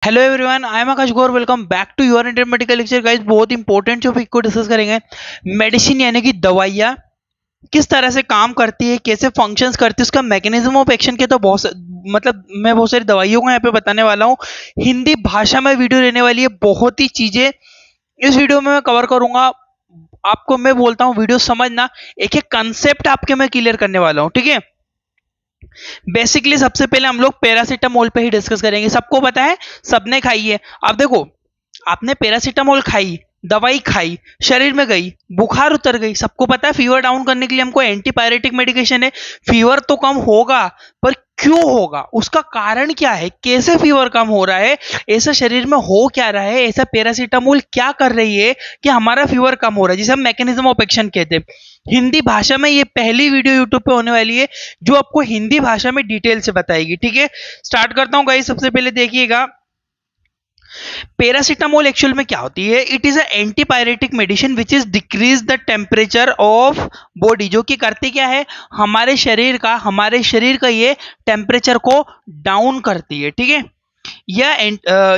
Hello everyone, I am Akash Gaur. Welcome back to your Indian medical lecture. Guys, बहुत important topic को discuss करेंगे। Medicine यानी कि दवाइयाँ किस तरह से काम करती है, कैसे फंक्शंस करती है, उसका मैकेनिज्म ऑफ एक्शन के तो मैं बहुत सारी दवाइयों को यहाँ पे बताने वाला हूँ। हिंदी भाषा में वीडियो रहने वाली है। बहुत ही चीजें इस वीडियो में मैं कवर करूंगा। आपको मैं बोलता हूँ वीडियो समझना, एक एक कंसेप्ट आपके मैं क्लियर करने वाला हूँ, ठीक है। बेसिकली सबसे पहले हम लोग पैरासीटामोल पे ही डिस्कस करेंगे। सबको पता है, सबने खाई है। अब देखो, आपने पैरासीटामोल खाई, दवाई खाई, शरीर में गई, बुखार उतर गई। सबको पता है फीवर डाउन करने के लिए हमको एंटीपायरेटिक मेडिकेशन है। फीवर तो कम होगा, पर क्यों होगा, उसका कारण क्या है, कैसे फीवर कम हो रहा है, ऐसा शरीर में हो क्या रहा है, ऐसा पैरासीटामोल क्या कर रही है कि हमारा फीवर कम हो रहा है, जिसे हम मैकेनिज्म ऑफ एक्शन कहते हैं। हिंदी भाषा में ये पहली वीडियो यूट्यूब पे होने वाली है जो आपको हिंदी भाषा में डिटेल से बताएगी, ठीक है। स्टार्ट करता हूं गाइस। सबसे पहले देखिएगा, पैरासीटामोल एक्चुअल में क्या होती है। It is a antipyretic medicine which is decrease the temperature of body. जो कि करती क्या है, हमारे शरीर का ये टेम्परेचर को डाउन करती है, ठीक है। यह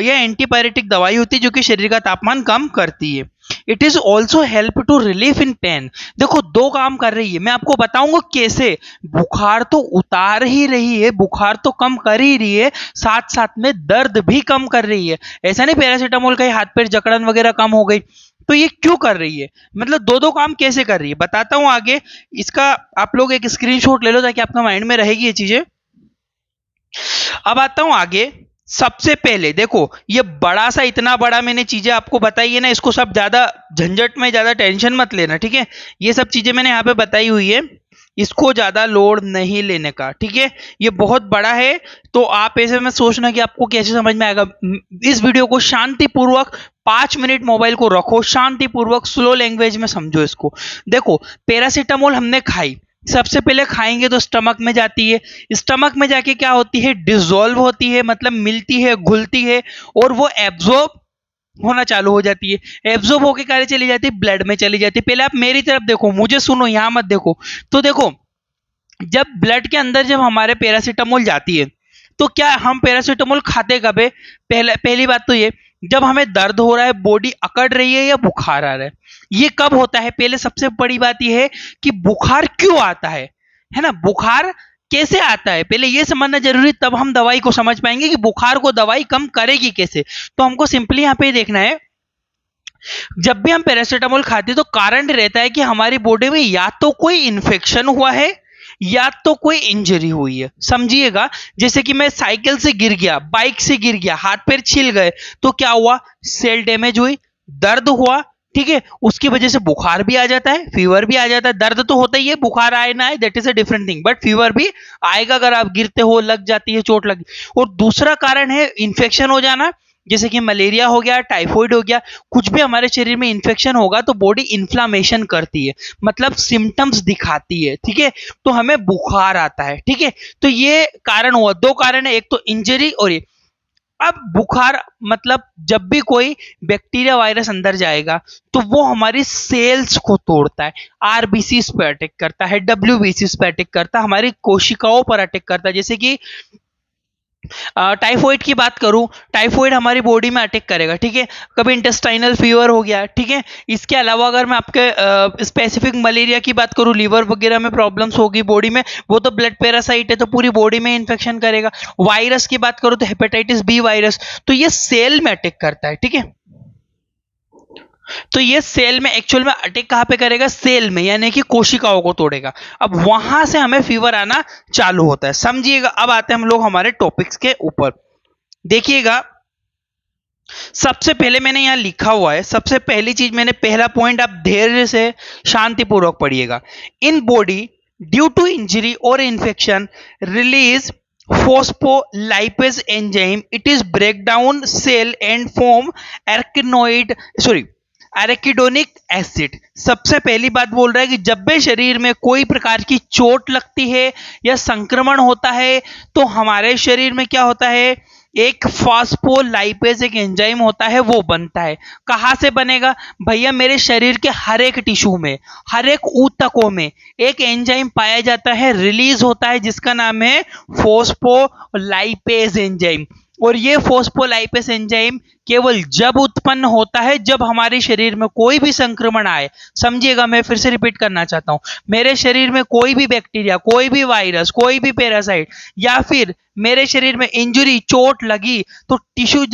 एंटीपायरेटिक दवाई होती है जो कि शरीर का तापमान कम करती है। It is also help to relief in pain. देखो, दो काम कर रही है, मैं आपको बताऊंगा कैसे। बुखार तो उतार ही रही है, बुखार तो कम कर ही रही है, साथ साथ में दर्द भी कम कर रही है। ऐसा नहीं पैरासीटामोल का हाथ पैर जकड़न वगैरह कम हो गई। तो ये क्यों कर रही है, मतलब दो दो काम कैसे कर रही है, बताता हूं आगे। इसका आप लोग एक स्क्रीनशॉट ले लो ताकि आपका माइंड में रहेगी ये चीजें। अब आता हूं आगे। सबसे पहले देखो, ये बड़ा सा, इतना बड़ा मैंने चीजें आपको बताई है ना, इसको सब ज्यादा झंझट में ज्यादा टेंशन मत लेना, ठीक है। ये सब चीजें मैंने यहाँ पे बताई हुई है, इसको ज्यादा लोड नहीं लेने का, ठीक है। ये बहुत बड़ा है, तो आप ऐसे में सोचना कि आपको कैसे समझ में आएगा। इस वीडियो को शांतिपूर्वक 5 मिनट मोबाइल को रखो, शांतिपूर्वक स्लो लैंग्वेज में समझो इसको। देखो, पैरासीटामोल हमने खाई, सबसे पहले खाएंगे तो स्टमक में जाती है। स्टमक में जाके क्या होती है, डिसॉल्व होती है, मतलब मिलती है, घुलती है, और वो एब्जॉर्ब होना चालू हो जाती है। एब्जॉर्ब होके कार्य चली जाती है, ब्लड में चली जाती है। पहले आप मेरी तरफ देखो, मुझे सुनो, यहां मत देखो। तो देखो, जब ब्लड के अंदर जब हमारे पैरासीटामोल जाती है, तो क्या हम पैरासीटामोल खाते कब है। पहली बात तो ये, जब हमें दर्द हो रहा है, बॉडी अकड़ रही है या बुखार आ रहा है। ये कब होता है, पहले सबसे बड़ी बात यह है कि बुखार क्यों आता है ना। बुखार कैसे आता है, पहले ये समझना जरूरी, तब हम दवाई को समझ पाएंगे कि बुखार को दवाई कम करेगी कैसे। तो हमको सिंपली यहाँ पे देखना है, जब भी हम पैरासीटामोल खाते हैं तो कारण रहता है कि हमारी बॉडी में या तो कोई इन्फेक्शन हुआ है या तो कोई इंजरी हुई है। समझिएगा, जैसे कि मैं साइकिल से गिर गया, बाइक से गिर गया, हाथ पैर छिल गए, तो क्या हुआ, सेल डैमेज हुई, दर्द हुआ, ठीक है। उसकी वजह से बुखार भी आ जाता है, फीवर भी आ जाता है। दर्द तो होता ही है, बुखार आए ना आए that is a different thing, but fever भी आएगा अगर आप गिरते हो, लग जाती है, चोट लगी। और दूसरा कारण है इन्फेक्शन हो जाना, जैसे कि मलेरिया हो गया, टाइफाइड हो गया। कुछ भी हमारे शरीर में इन्फेक्शन होगा तो बॉडी इन्फ्लामेशन करती है, मतलब सिम्टम्स दिखाती है, ठीक है। तो हमें बुखार आता है, ठीक है। तो ये कारण हुआ, दो कारण है, एक तो इंजरी और ये। अब बुखार मतलब जब भी कोई बैक्टीरिया वायरस अंदर जाएगा तो वो हमारी सेल्स को तोड़ता है, आरबीसी पे अटैक करता है, डब्ल्यूबीसी पे अटैक करता है, हमारी कोशिकाओं पर अटैक करता है। जैसे कि टाइफॉइड की बात करूं, टाइफॉइड हमारी बॉडी में अटैक करेगा, ठीक है। कभी इंटेस्टाइनल फीवर हो गया, ठीक है। इसके अलावा अगर मैं आपके स्पेसिफिक मलेरिया की बात करूं, लीवर वगैरह में प्रॉब्लम्स होगी बॉडी में, वो तो ब्लड पैरासाइट है, तो पूरी बॉडी में इन्फेक्शन करेगा। वायरस की बात करूं तो हेपेटाइटिस बी वायरस, तो ये सेल में अटैक करता है, ठीक है। तो ये सेल में एक्चुअल में अटैक कहां पे करेगा, सेल में, यानी कि कोशिकाओं को तोड़ेगा। अब वहां से हमें फीवर आना चालू होता है, समझिएगा। अब आते हैं हम लोग हमारे टॉपिक्स के ऊपर। देखिएगा, सबसे पहले मैंने यहां लिखा हुआ है, सबसे पहली चीज मैंने, पहला पॉइंट आप धैर्य से शांतिपूर्वक पढ़िएगा। In body due to injury और infection release phospholipase enzyme, it is break down cell and form arachidonic acid. सबसे पहली बात बोल रहा है कि जब भी शरीर में कोई प्रकार की चोट लगती है या संक्रमण होता है तो हमारे शरीर में क्या होता है, एक फॉस्फोलाइपेज एक एंजाइम होता है, वो बनता है। कहां से बनेगा भैया, मेरे शरीर के हर एक टिश्यू में, हर एक ऊतकों में एक एंजाइम पाया जाता है, रिलीज होता है, जिसका नाम है फॉस्फोलाइपेज एंजाइम। और ये फॉस्फोलाइपेज एंजाइम केवल जब उत्पन्न होता है जब हमारे शरीर में कोई भी संक्रमण आए। समझिएगा, मैं फिर से रिपीट करना चाहता हूं, मेरे शरीर में कोई भी बैक्टीरिया, कोई भी वायरस, कोई भी पैरासाइट, या फिर मेरे शरीर में इंजरी, चोट लगी, तो टिश्यू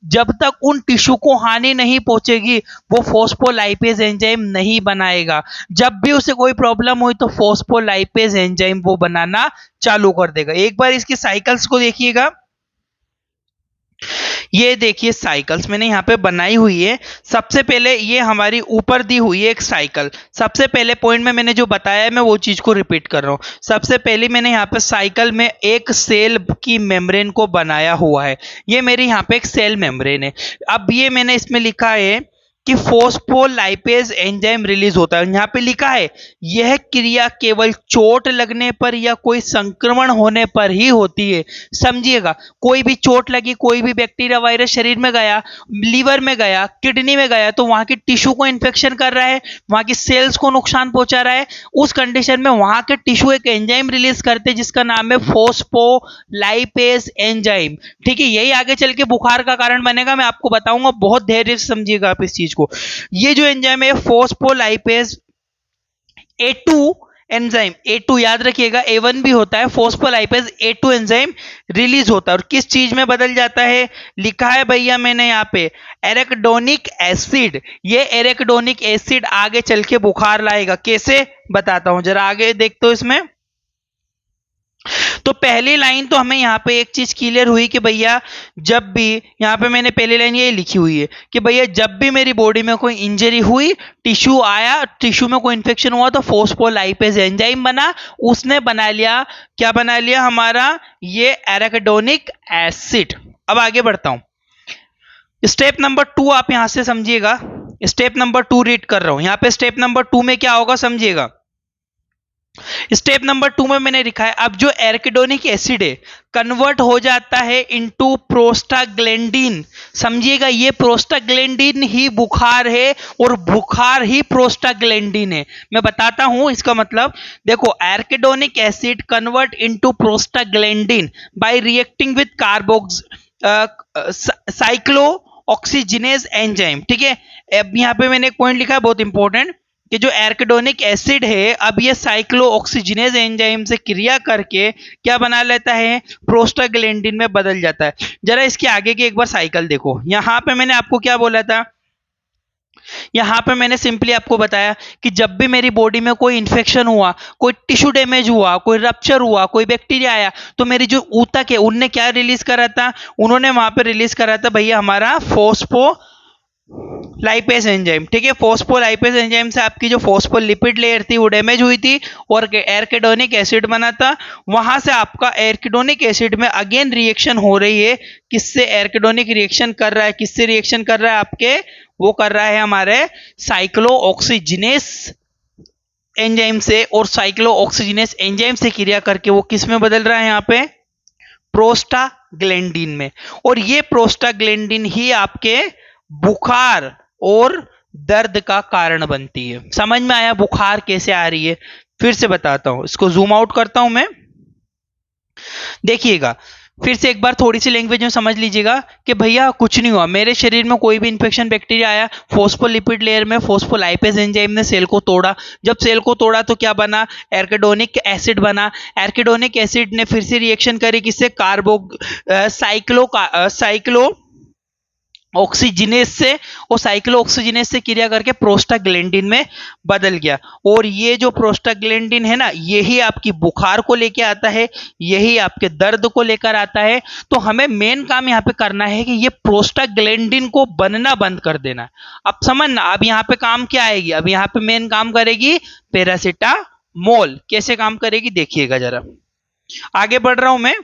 जब तक उन टिश्यू को हानि नहीं पहुंचेगी वो फॉस्फोलाइपेज एंजाइम नहीं बनाएगा। जब भी उसे कोई प्रॉब्लम हुई तो फॉस्फोलाइपेज एंजाइम वो बनाना चालू कर देगा। एक बार इसकी साइकिल्स को देखिएगा, ये देखिए साइकिल्स मैंने यहाँ पे बनाई हुई है। सबसे पहले ये हमारी ऊपर दी हुई है एक साइकिल। सबसे पहले पॉइंट में मैंने जो बताया है मैं वो चीज को रिपीट कर रहा हूँ। सबसे पहले मैंने यहाँ पे साइकिल में एक सेल की मेम्ब्रेन को बनाया हुआ है। ये मेरी यहाँ पे एक सेल मेम्ब्रेन है। अब ये मैंने इसमें लिखा है कि फॉस्फोलाइपेज एंजाइम रिलीज होता है। यहाँ पे लिखा है यह क्रिया केवल चोट लगने पर या कोई संक्रमण होने पर ही होती है। समझिएगा, कोई भी चोट लगी, कोई भी बैक्टीरिया वायरस शरीर में गया, लीवर में गया, किडनी में गया, तो वहां की टिश्यू को इन्फेक्शन कर रहा है, वहां की सेल्स को नुकसान पहुंचा रहा है। उस कंडीशन में वहां के टिश्यू एक एंजाइम रिलीज करते हैं जिसका नाम है फॉस्फोलाइपेज एंजाइम। ठीक है, यही आगे चल के बुखार का कारण बनेगा, मैं आपको बताऊंगा, बहुत धैर्य से समझिएगा आप इस चीज को। ये जो एंजाइम है फॉस्फोलाइपेज A2 एंजाइम, A2 याद रखिएगा, A1 भी होता है, फॉस्फोलाइपेज A2 एंजाइम रिलीज होता है और किस चीज में बदल जाता है, लिखा है भैया मैंने यहाँ पे एराकिडोनिक एसिड। ये एराकिडोनिक एसिड आगे चल के बुखार लाएगा। कैसे बताता हूं, जरा आगे देखते हो इसमें। तो पहली लाइन तो हमें यहाँ पे एक चीज क्लियर हुई कि भैया जब भी, यहाँ पे मैंने पहली लाइन ये लिखी हुई है कि भैया जब भी मेरी बॉडी में कोई इंजरी हुई, टिश्यू आया, टिश्यू में कोई इन्फेक्शन हुआ, तो फॉस्फोलाइपेज एंजाइम बना, उसने बना लिया, क्या बना लिया हमारा, ये एराकिडोनिक एसिड। अब आगे बढ़ता हूं, स्टेप नंबर 2 आप यहां से समझिएगा। स्टेप नंबर 2 रीड कर रहा हूं, यहां पे स्टेप नंबर 2 में क्या होगा समझिएगा। स्टेप नंबर 2 में मैंने लिखा है अब जो एराकिडोनिक एसिड है कन्वर्ट हो जाता है इनटू प्रोस्टाग्लैंडिन। समझिएगा, ये प्रोस्टाग्लैंडिन ही बुखार है और बुखार ही प्रोस्टाग्लैंडिन है। मैं बताता हूं इसका मतलब। देखो, arachidonic acid convert into prostaglandin by reacting with carbox cyclooxygenase enzyme. ठीक है, अब यहाँ पे मैंने एक पॉइंट लिखा है बहुत इंपॉर्टेंट कि जो एराकिडोनिक एसिड है अब ये साइक्लो ऑक्सीजिनेज एंजाइम से क्रिया करके क्या बना लेता है, प्रोस्टाग्लैंडिन में बदल जाता है। जरा इसके आगे की एक बार साइकिल देखो। यहां पे मैंने आपको क्या बोला था, यहां पे मैंने सिंपली आपको बताया कि जब भी मेरी बॉडी में कोई इंफेक्शन हुआ, कोई टिश्यू डैमेज हुआ, कोई रप्चर हुआ, कोई बैक्टीरिया आया, तो मेरी जो ऊतक है उनने क्या रिलीज करा था, उन्होंने वहां पे रिलीज करा था भैया हमारा फॉस्फोलाइपेज एंजाइम। ठीक है, फॉस्फोलाइपेज एंजाइम से आपकी जो फॉस्फोलिपिड लेयर थी वो डैमेज हुई थी और एराकिडोनिक एसिड बना था। वहां से आपका एराकिडोनिक एसिड में अगेन रिएक्शन हो रही है। किससे एराकिडोनिक रिएक्शन कर रहा है, किससे रिएक्शन कर रहा है आपके, वो कर रहा है हमारे साइक्लो ऑक्सीजिनेस एंजाइम से, और साइक्लो ऑक्सीजिनेस एंजाइम से क्रिया करके वो किस में बदल रहा है, यहाँ पे प्रोस्टाग्लैंडिन में। और ये प्रोस्टाग्लैंडिन ही आपके बुखार और दर्द का कारण बनती है। समझ में आया बुखार कैसे आ रही है, फिर से बताता हूं, इसको जूम आउट करता हूं मैं। देखिएगा फिर से एक बार थोड़ी सी लैंग्वेज में समझ लीजिएगा कि भैया कुछ नहीं हुआ, मेरे शरीर में कोई भी इंफेक्शन बैक्टीरिया आया, फॉस्फोलिपिड लेयर में फॉस्फोलाइपेज एंजाइम ने सेल को तोड़ा। जब सेल को तोड़ा तो क्या बना, एराकिडोनिक एसिड बना। एराकिडोनिक एसिड ने फिर से रिएक्शन करी किससे, साइक्लो ऑक्सीजिनेस से, और साइक्लो ऑक्सीजिनेस से क्रिया करके प्रोस्टाग्लैंडिन में बदल गया। और ये जो प्रोस्टाग्लैंडिन है ना, यही आपकी बुखार को लेकर आता है, यही आपके दर्द को लेकर आता है। तो हमें मेन काम यहाँ पे करना है कि ये प्रोस्टाग्लैंडिन को बनना बंद कर देना। अब समझना, अब यहाँ पे काम क्या आएगी, अब यहाँ पे मेन काम करेगी पैरासीटामोल। कैसे काम करेगी देखिएगा जरा, आगे बढ़ रहा हूं मैं।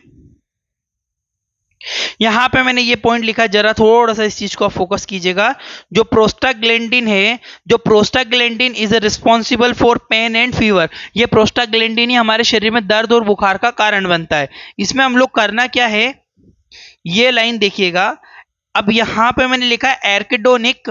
यहां पे मैंने ये पॉइंट लिखा, जरा थोड़ा सा इस चीज को फोकस कीजिएगा। जो प्रोस्टाग्लैंडिन है, जो prostaglandin is responsible for pain and fever. ये प्रोस्टाग्लैंडिन ही हमारे शरीर में दर्द और बुखार का कारण बनता है। इसमें हम लोग करना क्या है, ये लाइन देखिएगा। अब यहां पे मैंने लिखा है arachidonic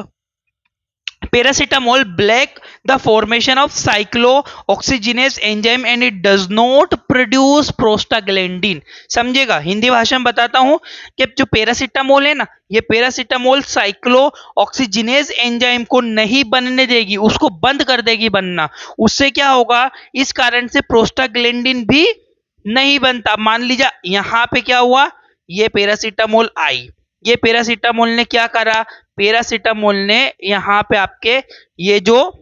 Paracetamol block the formation of cyclooxygenase enzyme and it does not produce prostaglandin. समझेगा, हिंदी भाषा में बताता हूं कि जो पैरासीटामोल है ना, ये पैरासीटामोल साइक्लोऑक्सीजिनेज एंजाइम को नहीं बनने देगी, उसको बंद कर देगी बनना। उससे क्या होगा, इस कारण से प्रोस्टाग्लैंडिन भी नहीं बनता। मान लीजिए यहां पे क्या हुआ, ये पैरासीटामोल आई, ये पैरासीटामोल ने क्या करा, पैरासीटामोल ने यहाँ पे आपके ये जो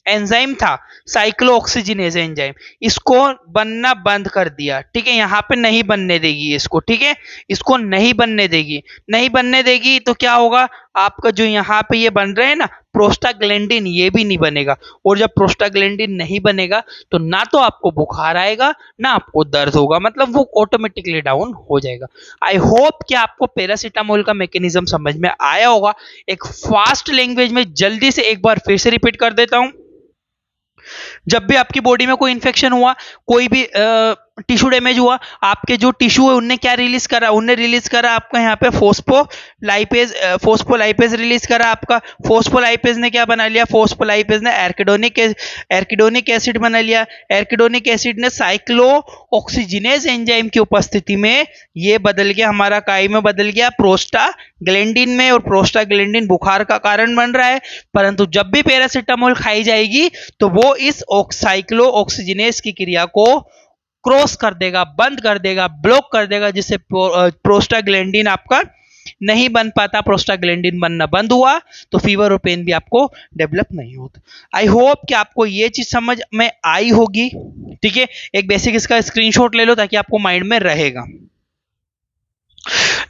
एंजाइम था साइक्लोऑक्सीजिनेज एंजाइम, इसको बनना बंद कर दिया। ठीक है, यहाँ पे नहीं बनने देगी इसको। ठीक है, इसको नहीं बनने देगी, नहीं बनने देगी तो क्या होगा, आपका जो यहाँ पे ये बन रहे हैं ना प्रोस्टाग्लैंडिन, ये भी नहीं बनेगा। और जब प्रोस्टाग्लैंडिन नहीं बनेगा तो ना तो आपको बुखार आएगा ना आपको दर्द होगा, मतलब वो ऑटोमेटिकली डाउन हो जाएगा। आई होप कि आपको पैरासीटामोल का मैकेनिज्म समझ में आया होगा। एक फास्ट लैंग्वेज में जल्दी से एक बार फिर से रिपीट कर देता हूं। जब भी आपकी बॉडी में कोई इंफेक्शन हुआ, कोई भी टिश्यू डैमेज हुआ, आपके जो टिश्यू है उनने क्या रिलीज करा, उनने रिलीज करा आपका यहाँ पे फोस्फोलाइपेज रिलीज करा। आपका फोस्फोलाइपेज ने क्या बना लिया, फोस्फोलाइपेज ने एर्किडोनिक एसिड बना लिया। एर्किडोनिक एसिड ने साइक्लोऑक्सीजिनेज एंजाइम की उपस्थिति में ये बदल गया, हमारा काई में बदल गया प्रोस्टाग्लैंडिन में, और प्रोस्टाग्लैंडिन बुखार का कारण बन रहा है। परंतु जब भी पैरासीटामोल खाई जाएगी तो वो इस साइक्लोऑक्सीजिनेज की क्रिया को क्रॉस कर देगा, बंद कर देगा, ब्लॉक कर देगा, जिससे प्रोस्टाग्लैंडिन आपका नहीं बन पाता। प्रोस्टाग्लैंडिन बनना बंद हुआ तो फीवर और पेन भी आपको डेवलप नहीं होता। आई होप कि आपको ये चीज समझ में आई होगी। ठीक है, एक बेसिक इसका स्क्रीनशॉट ले लो ताकि आपको माइंड में रहेगा।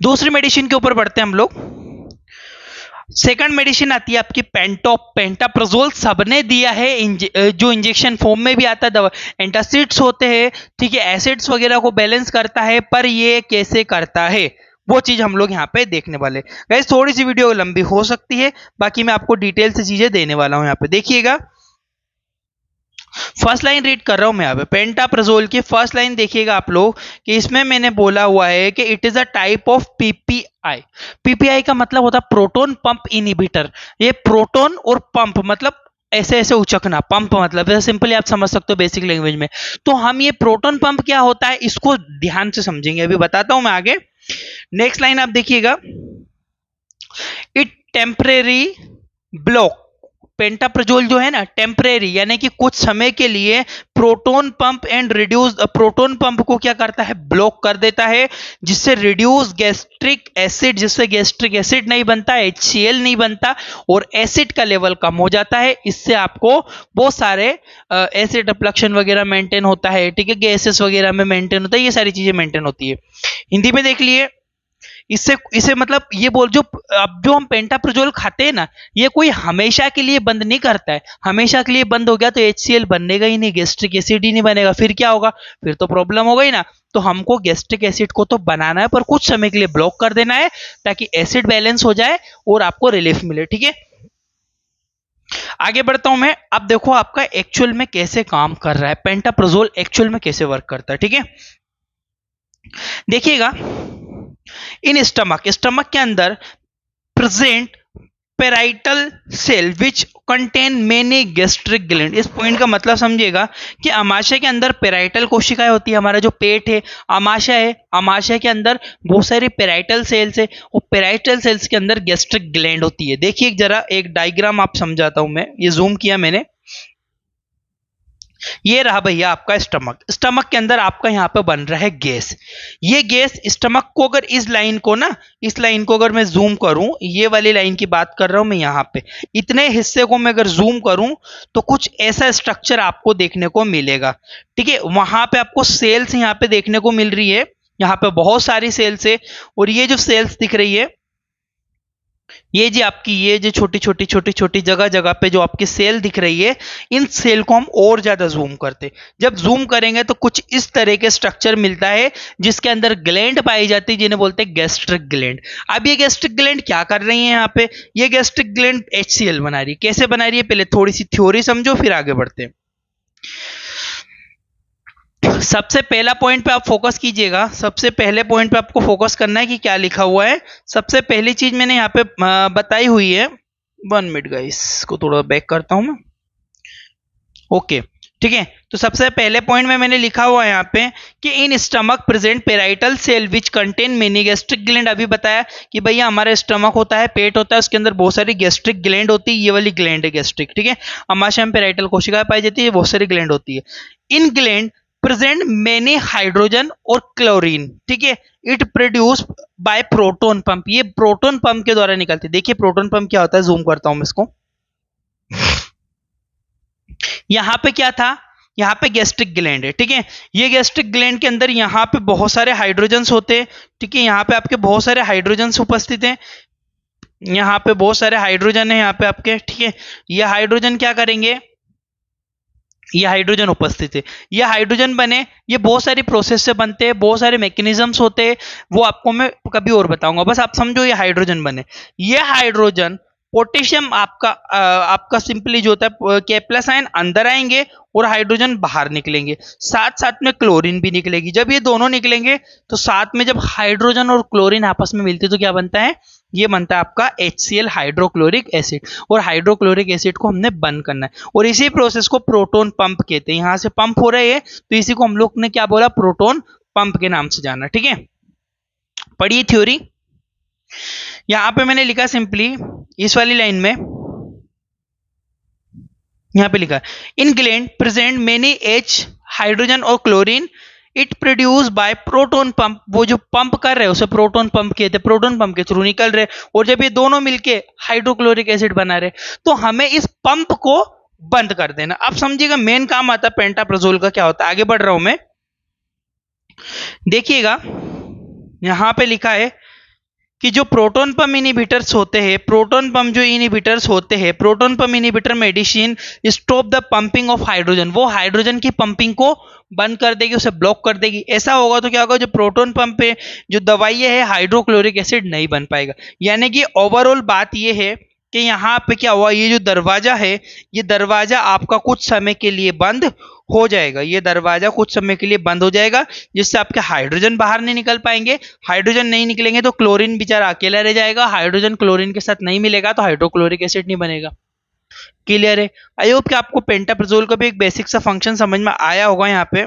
दूसरी मेडिसिन के ऊपर बढ़ते हैं हम लोग। सेकंड मेडिसिन आती है आपकी पेंटाप्रोजोल। सबने दिया है, जो इंजेक्शन फॉर्म में भी आता है दवा। एंटासिड्स होते हैं, ठीक है, एसिड्स वगैरह को बैलेंस करता है, पर ये कैसे करता है वो चीज हम लोग यहाँ पे देखने वाले। गाइस थोड़ी सी वीडियो लंबी हो सकती है, बाकी मैं आपको डिटेल से चीजें देने वाला हूँ। यहाँ पे देखिएगा, फर्स्ट लाइन रीड कर रहा हूं मैं यहाँ पे। पेंटाप्रोजोल की फर्स्ट लाइन देखिएगा आप लोग कि इसमें मैंने बोला हुआ है कि it is a type of PPI. PPI का मतलब होता है प्रोटोन पंप इनहिबिटर। ये प्रोटोन और पंप मतलब ऐसे ऐसे उचकना, पंप मतलब ऐसे सिंपली आप समझ सकते हो बेसिक लैंग्वेज में। तो हम ये प्रोटोन पंप क्या होता है इसको ध्यान से समझेंगे, अभी बताता हूं मैं आगे। नेक्स्ट लाइन आप देखिएगा, इट टेम्परेरी ब्लॉक। पेंटाप्रोजोल जो है ना टेम्परेरी यानी कि कुछ समय के लिए proton pump and reduce, proton pump को क्या करता है, ब्लॉक कर देता है, जिससे रिड्यूस गैस्ट्रिक एसिड, जिससे गैस्ट्रिक एसिड नहीं बनता, HCl नहीं बनता और एसिड का लेवल कम हो जाता है। इससे आपको बहुत सारे एसिड अपलक्शन वगैरह मेंटेन होता है। ठीक है, गैसेस वगैरह में मेंटेन होता है, ये सारी चीजें मेंटेन होती है। हिंदी में देख लिए, इसे मतलब ये बोल, जो अब जो हम पेंटाप्रोजोल खाते हैं ना, ये कोई हमेशा के लिए बंद नहीं करता है। हमेशा के लिए बंद हो गया तो HCl बनेगा ही नहीं, गैस्ट्रिक एसिड ही नहीं बनेगा। फिर क्या होगा, फिर तो प्रॉब्लम हो गई ना। तो हमको गैस्ट्रिक एसिड को तो बनाना है, पर कुछ समय के लिए ब्लॉक कर देना है ताकि एसिड बैलेंस हो जाए और आपको रिलीफ मिले। ठीक है, आगे बढ़ता हूं मैं। अब देखो आपका एक्चुअल में कैसे काम कर रहा है, पेंटाप्रोजोल एक्चुअल में कैसे वर्क करता है। ठीक है, देखिएगा, इन स्टमक के अंदर present parietal cell which contain many gastric gland. इस पॉइंट का मतलब समझिएगा कि अमाशय के अंदर पेराइटल कोशिकाएं होती है। हमारा जो पेट है अमाशय है, अमाशय के अंदर बहुत सारी पेराइटल सेल्स है, वो पेराइटल सेल्स के अंदर गैस्ट्रिक ग्लैंड होती है। देखिए जरा एक डायग्राम आप समझाता हूं मैं, ये जूम किया मैंने, ये रहा भैया आपका स्टमक के अंदर आपका यहाँ पे बन रहा है गैस। ये गैस स्टमक को, अगर इस लाइन को अगर मैं जूम करूं, ये वाली लाइन की बात कर रहा हूं मैं, यहाँ पे इतने हिस्से को मैं अगर जूम करूं तो कुछ ऐसा स्ट्रक्चर आपको देखने को मिलेगा। ठीक है, वहां पे आपको सेल्स यहाँ पे देखने को मिल रही है, यहाँ पे बहुत सारी सेल्स है। और ये जो सेल्स दिख रही है, ये जी आपकी ये जो छोटी छोटी जगह जगह पे जो आपकी सेल दिख रही है, इन सेल को हम और ज्यादा जूम करते। जब जूम करेंगे तो कुछ इस तरह के स्ट्रक्चर मिलता है जिसके अंदर ग्लैंड पाई जाती है, जिन्हें बोलते हैं गैस्ट्रिक ग्लैंड। अब ये गैस्ट्रिक ग्लैंड क्या कर रही है यहाँ पे, ये गैस्ट्रिक ग्लैंड HCl बना रही है। कैसे बना रही है, पहले थोड़ी सी थ्योरी समझो फिर आगे बढ़ते हैं। सबसे पहला पॉइंट पे आप फोकस कीजिएगा, सबसे पहले पॉइंट पे आपको फोकस करना है कि क्या लिखा हुआ है। सबसे पहली चीज मैंने यहाँ पे बताई हुई है, 1 मिनट गाइस, इसको थोड़ा बैक करता हूं मैं। ओके ठीक है, तो सबसे पहले पॉइंट में मैंने लिखा हुआ है यहाँ पे कि in stomach present parietal cell which contain many gastric gland. अभी बताया कि भैया हमारा स्टमक होता है, पेट होता है, उसके अंदर बहुत सारी गैस्ट्रिक ग्लैंड होती है, ये वाली ग्लैंड है गैस्ट्रिक, ठीक है। आमाशय में पेराइटल कोशिका पाई जाती है, बहुत सारी ग्लैंड होती है। इन ग्लैंड प्रेजेंट मेनी हाइड्रोजन और क्लोरीन, ठीक है। It produce by proton pump, ये प्रोटोन पंप के द्वारा निकलती है। देखिए प्रोटोन पंप क्या होता है, जूम करता हूं मैं इसको। यहां पे क्या था, यहाँ पे गैस्ट्रिक ग्लैंड है, ठीक है। ये गैस्ट्रिक ग्लैंड के अंदर यहाँ पे बहुत सारे हाइड्रोजन्स होते हैं, ठीक है। यहाँ पे आपके बहुत सारे हाइड्रोजन्स उपस्थित हैं, यहाँ पे बहुत सारे हाइड्रोजन है यहाँ पे आपके, ठीक है। ये हाइड्रोजन क्या करेंगे, ये हाइड्रोजन उपस्थित है, ये हाइड्रोजन बने, ये बहुत सारी प्रोसेस से बनते हैं, बहुत सारे मैकेनिज्म्स होते हैं, वो आपको मैं कभी और बताऊंगा, बस आप समझो ये हाइड्रोजन बने। ये हाइड्रोजन पोटेशियम आपका सिंपली जो होता है के प्लस आयन अंदर आएंगे और हाइड्रोजन बाहर निकलेंगे, साथ साथ में क्लोरीन भी निकलेगी। जब ये दोनों निकलेंगे तो साथ में जब हाइड्रोजन और क्लोरीन आपस में मिलते तो क्या बनता है, ये बनता है आपका HCl हाइड्रोक्लोरिक एसिड। और हाइड्रोक्लोरिक एसिड को हमने बंद करना है और इसी प्रोसेस को प्रोटोन पंप कहते हैं। यहां से पंप हो रहे हैं तो इसी को हम लोग ने क्या बोला, प्रोटोन पंप के नाम से जाना, ठीक है। पढ़िए थ्योरी। यहां पे मैंने लिखा सिंपली इस वाली लाइन में, यहां पे लिखा in gland present many H hydrogen और chlorine, it produce by proton pump. वो जो पंप कर रहे हैं उसे प्रोटोन पंप कहते हैं, प्रोटोन पंप के थ्रू निकल रहे। और जब ये दोनों मिलके हाइड्रोक्लोरिक एसिड बना रहे तो हमें इस पंप को बंद कर देना। अब समझिएगा मेन काम आता है पेंटाप्राजोल का क्या होता है। आगे बढ़ रहा हूं मैं, देखिएगा यहां पे लिखा है कि जो प्रोटोन पंप इनहिबिटर्स होते हैं, प्रोटोन पंप जो इनहिबिटर्स होते हैं, proton pump inhibitor medicine stop the pumping of hydrogen, वो हाइड्रोजन की पंपिंग को बंद कर देगी, उसे ब्लॉक कर देगी। ऐसा होगा तो क्या होगा, जो प्रोटोन पंप पे जो दवाई है हाइड्रोक्लोरिक एसिड नहीं बन पाएगा। यानी कि ओवरऑल बात ये है कि यहाँ पे क्या हुआ, ये जो दरवाजा है, ये दरवाजा आपका कुछ समय के लिए बंद हो जाएगा, ये दरवाजा कुछ समय के लिए बंद हो जाएगा, जिससे आपके हाइड्रोजन बाहर नहीं निकल पाएंगे। हाइड्रोजन नहीं निकलेंगे तो क्लोरीन बेचारा अकेला रह जाएगा, हाइड्रोजन क्लोरीन के साथ नहीं मिलेगा तो हाइड्रोक्लोरिक एसिड नहीं बनेगा। क्लियर है। आई होप कि आपको पेंटाप्राजोल का भी एक बेसिक सा फंक्शन समझ में आया होगा। यहाँ पे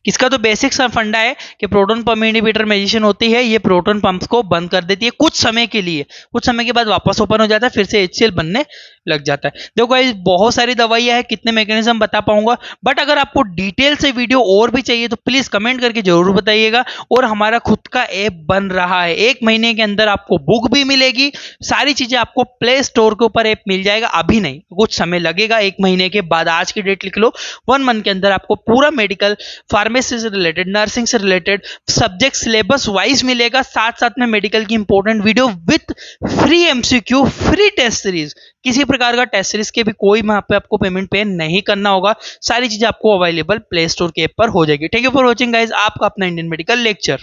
इसका तो बेसिक सा फंडा है कि प्रोटोन पंप इनहिबिटर मेडिसिन होती है, ये प्रोटोन पंप्स को बंद कर देती है कुछ समय के लिए, कुछ समय के बाद वापस ओपन हो जाता है, फिर से HCl बनने लग जाता है। देखो गाइस बहुत सारी दवाइयां है, कितने मैकेनिज्म बता पाऊंगा, बट अगर आपको डिटेल से वीडियो और भी चाहिए तो प्लीज कमेंट करके जरूर बताइएगा। और हमारा खुद का ऐप बन रहा है, 1 महीने के अंदर आपको बुक भी मिलेगी, सारी चीजें आपको प्ले स्टोर के ऊपर ऐप मिल जाएगा। अभी नहीं, कुछ समय लगेगा, 1 महीने के बाद, आज की डेट लिख लो, 1 मंथ के अंदर आपको पूरा मेडिकल, फार्मेसी से रिलेटेड, नर्सिंग से रिलेटेड सब्जेक्ट सिलेबस वाइज मिलेगा, साथ साथ में मेडिकल की important video with free MCQ, free test series. किसी प्रकार का टेस्ट सीरीज के भी कोई वहां पे आपको पेमेंट पे नहीं करना होगा, सारी चीजें आपको अवेलेबल प्ले स्टोर के ऐप पर हो जाएगी। Thank you for watching guys, आपका अपना इंडियन मेडिकल लेक्चर।